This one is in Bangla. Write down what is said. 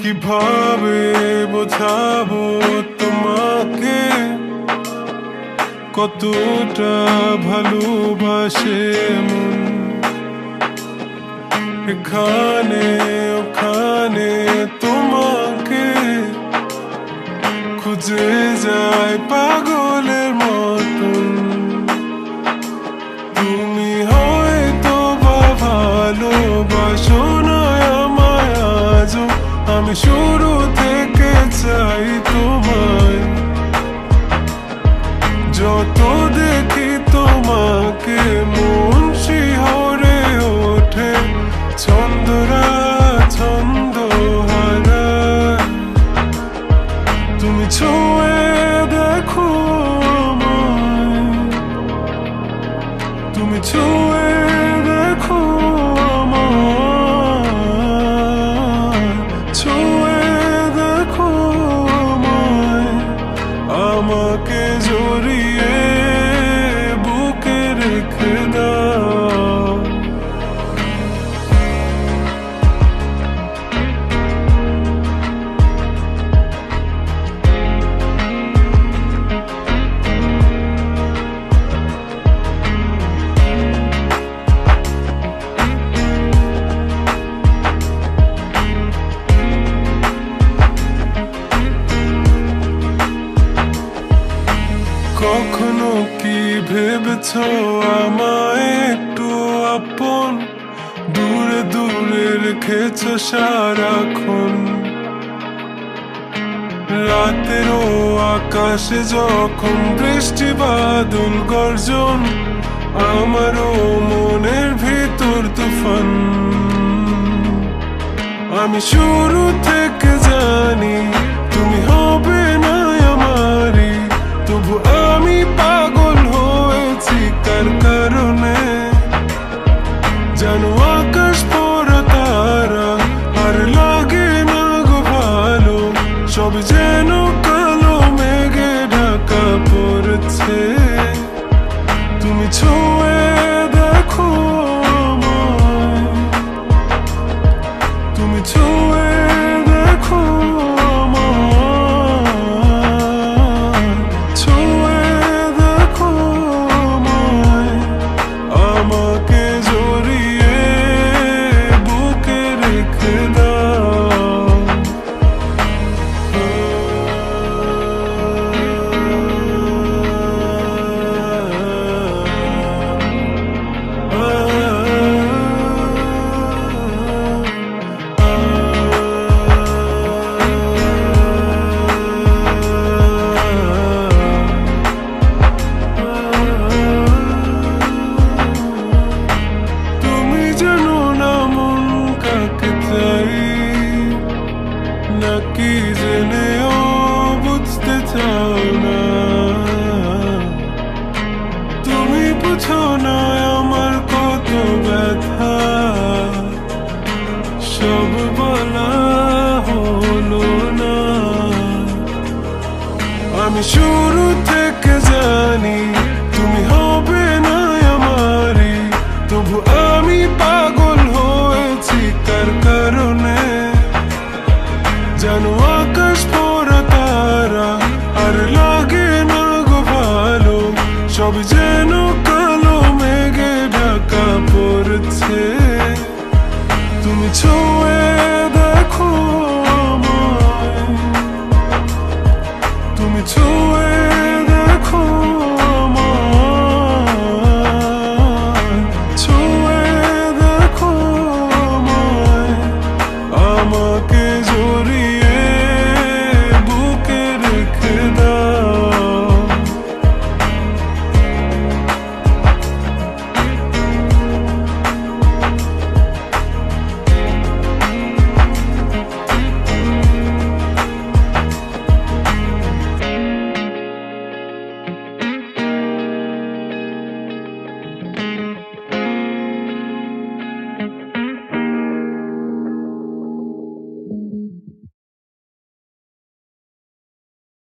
কিভাবে বোঝাবো তোমাকে কতটা ভালোবাসে মন। এখানে ওখানে তোমাকে খুঁজে যায় পাগলের মতন। তুমি হয়তো বা ভালোবাসো না আমায় আজও, আমি শুরু থেকে চাই তোমায়। যত দেখি তোমাকে মন শিহরে ওঠে, ছন্দরা ছন্দ হারায়। তুমি ছুঁয়ে দেখো আমায়, তুমি ছুঁয়ে দেখো আমায়, ছুঁয়ে দেখো আমায়। আমাকে জড়িয়ে বুকে রেখে দাও। কখনো কি ভেবেছ আমায় একটু আপন, দূরে দূরে রেখেছ সারাক্ষণ। রাতেরও আকাশে যখন বৃষ্টি বাদল গর্জন, আমারও মনের ভিতর তুফান। আমি শুরু থেকে জানি তুমি হবে না আমারই, তবু আমি পাগল হয়েছি কার কারণে। জানো আকাশ পড়া তারা আর লাগে না গো ভালো, সব যেন কালো মেঘে ঢাকা পড়েছে। তুমি ছুঁয়ে দেখো আমায়, তুমি ছুঁয়ে দেখো আমায়, ছুঁয়ে দেখো আমায়। আমাকে জড়িয়ে বুকে রেখে দাও। তুমি জানো না মন কাকে চাই, নাকি জেনেও বুঝতে চাও না। তুমি বুঝো না আমার কত ব্যথা, সব বলা হলো না। আমি শুরু থেকে জানি তুমি হবে না আমারই, তবু আমি পাগল হয়েছি কার কারণে। জানো আকাশ পড়া তারা আর লাগে না গো ভালো, সব যেন কালো মেঘে ঢাকা পড়ছে। তুমি ছুঁয়ে দেখো